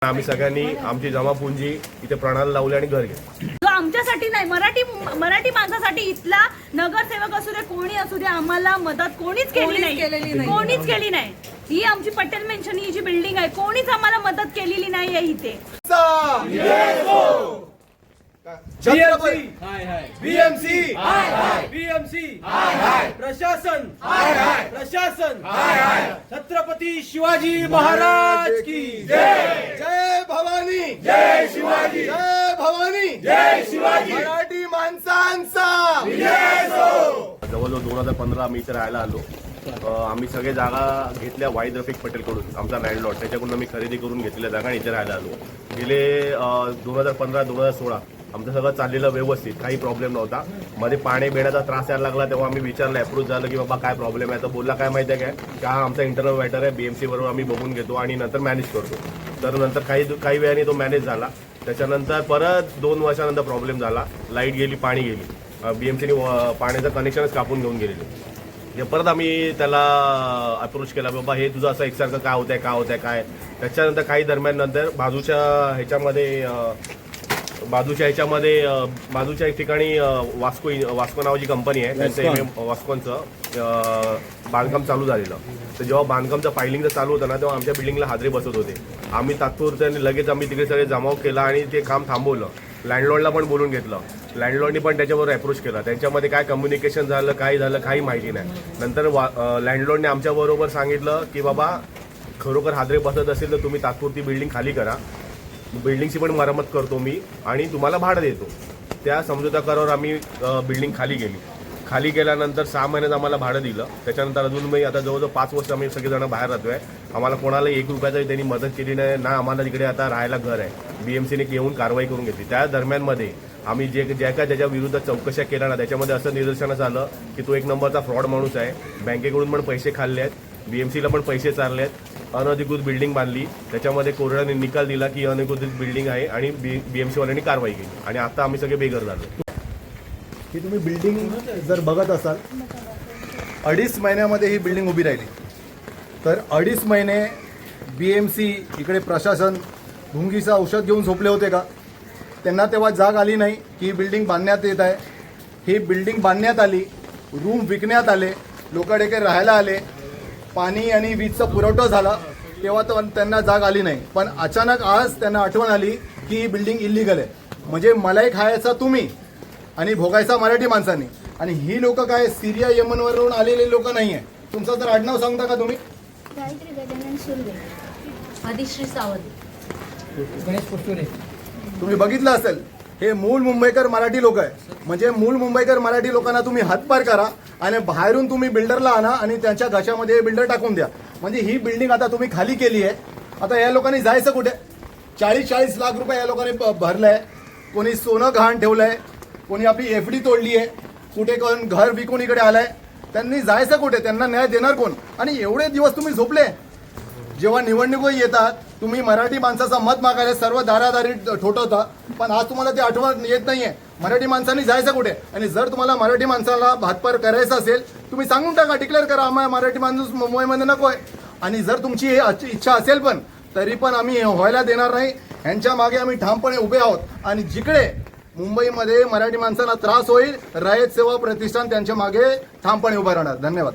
आम्ही सगळ्यांनी आमची जमापुंजी इथे प्रणाला लावली आणि घर घेतलं. जो आमच्यासाठी नाही, मराठी माणसासाठी इथला नगरसेवक असू दे, कोणी असू दे, आम्हाला मदत कोणीच केली नाही. ही आमची पटेल मेन्शन ही जी बिल्डिंग आहे, कोणीच आम्हाला मदत केलेली नाही आहे इथे. प्रशासन छत्रपती शिवाजी महाराज की जय. जय भवानी, जय शिवाजी, जय भवानी, जय शिवाजी. मराठी माणसांचा जवळजवळ 2015 आम्ही इथे राहायला आलो. आम्ही सगळे जागा घेतल्या वाईद रफिक पटेल कडून, आमचा लँडलॉर्ड, त्याच्याकडून आम्ही खरेदी करून घेतलेल्या जागा आणि इथे राहायला आलो. गेले 2015-2016 आमचं सगळं चाललेलं व्यवस्थित, काही प्रॉब्लेम नव्हता. मध्ये पाणी बिण्याचा त्रास यायला लागला तेव्हा आम्ही विचारलं, अप्रूव्ह झालं की बाबा काय प्रॉब्लेम आहे. तर बोलला काय माहिती आहे काय, की हा आमचा इंटरनल मॅटर आहे, बीएमसी बरोबर आम्ही बघून घेतो आणि नंतर मॅनेज करतो. तर नंतर काही वेळाने तो मॅनेज झाला. त्याच्यानंतर परत 2 वर्षानंतर प्रॉब्लेम झाला, लाईट गेली, पाणी गेली, बीएमसीने पाण्याचं कनेक्शनच कापून घेऊन गेलेले. परत आम्ही त्याला अप्रोच केला, बाबा हे तुझं असं एकसारखं काय होतंय काय. त्याच्यानंतर काही दरम्यान नंतर बाजूच्या एक ठिकाणी वास्को नावाची कंपनी आहे, त्यांचं वास्कोनचं बांधकाम चालू झालेलं. तर जेव्हा बांधकामचं फायलिंगचं चालू होतं ना, तेव्हा आमच्या बिल्डिंगला हादरे बसत होते. आम्ही तात्पुरत्याने लगेच आम्ही तिकडे सगळे जमाव केला आणि ते काम थांबवलं. लँडलॉर्डला पण बोलून घेतलं, लँडलॉर्डनी पण त्याच्याबरोबर अप्रोच केला. त्यांच्यामध्ये काय कम्युनिकेशन झालं, काय झालं, काही माहिती नाही. नंतर लँडलॉर्डने आमच्याबरोबर सांगितलं की बाबा खरोखर हादरे बसत असेल तर तुम्ही तात्पुरती बिल्डिंग खाली करा, बिल्डिंगची पण मरम्मत करतो मी आणि तुम्हाला भाडं देतो. त्या समझोता करारावर आम्ही बिल्डिंग खाली केल्यानंतर 6 महिन्यात आम्हाला भाडं दिलं. त्याच्यानंतर अजून मी आता जवळजवळ 5 वर्ष आम्ही सगळेजण बाहेर राहतोय. आम्हाला कोणाला 1 रुपयाचाही त्यांनी मदत केली नाही ना. आम्हाला तिकडे आता राहायला घर आहे, बीएमसीने येऊन कारवाई करून घेतली. त्या दरम्यानमध्ये आम्ही ज्याच्या विरुद्ध चौकशा केल्या ना, त्याच्यामध्ये असं निदर्शनास आलं की तो 1 नंबरचा फ्रॉड माणूस आहे. बँकेकडून पण पैसे खाल्ले आहेत, बीएमसीला पण पैसे चारले आहेत, अनधिकृत बिल्डिंग बांधली. त्याच्यामध्ये कोर्टाने निकाल दिला की अनधिकृत बिल्डिंग आहे आणि बीएमसीवाल्यांनी कारवाई केली आणि आता आम्ही सगळे बेघर झालो. की तुम्ही बिल्डिंग जर बघत असाल, 2.5 महिन्यामध्ये ही बिल्डिंग उभी राहिली. तर 2.5 महिने बीएमसी इकडे प्रशासन भुंगीचं औषध घेऊन झोपले होते का? त्यांना तेव्हा जाग आली नाही की ही बिल्डिंग बांधण्यात येत आहे. ही बिल्डिंग बांधण्यात आली, रूम विकण्यात आले, लोकांकडे राहायला आले, पाणी आणि वीजचा पुरवठा झाला, तेव्हा तर त्यांना जाग आली नाही. पण अचानक आज त्यांना आठवण आली की ही बिल्डिंग इल्लीगल आहे. म्हणजे मलाई खायचा तुम्ही आणि भोगायचा मराठी माणसांनी. आणि ही लोक काय सिरिया यमनवरून आलेले लोक नाही आहे. तुमचं तर आडनाव सांगता का तुम्ही? गायत्री गजानन सुर्वे, आदिश्री सावंत, गणेश पुस्तुरे. तुम्ही बघितलं असेल, हे मूळ मुंबईकर मराठी लोक आहे. म्हणजे मूळ मुंबईकर मराठी लोकांना तुम्ही हातपार करा आणि बाहेरून तुम्ही बिल्डरला आणा आणि त्यांच्या घशामध्ये बिल्डर टाकून द्या. म्हणजे ही बिल्डिंग आता तुम्ही खाली केली आहे. आता या लोकांनी जायचं कुठे? 40-40 लाख रुपये या लोकांनी भरलंय. कोणी सोनं गहाण ठेवलंय, कोणी आपली एफडी तोडली आहे, कुठे कोण घर विकून इकडे आलाय. त्यांनी जायचं कुठे? त्यांना न्याय देणार कोण? आणि एवढे दिवस तुम्ही झोपले. जेव्हा निवडणुका येतात तुम्ही मराठी माणसाचा मत मागायला सर्व दारादारी ठोठवता, पण आज तुम्हाला ते आठवण येत नाहीये. मराठी माणसांनी जायचं कुठे? आणि जर तुम्हाला मराठी माणसाला भातपार करायचं असेल तुम्ही सांगून टाका, डिक्लेअर करा आम्हाला मराठी माणूस मुंबईमध्ये नको आहे. आणि जर तुमची ही इच्छा असेल पण तरी पण आम्ही व्हायला देणार नाही. ह्यांच्या मागे आम्ही ठामपणे उभे आहोत. आणि जिकडे मुंबईमध्ये मराठी माणसांना त्रास होईल, रयत सेवा प्रतिष्ठान त्यांच्या मागे ठामपणे उभं राहणार. धन्यवाद.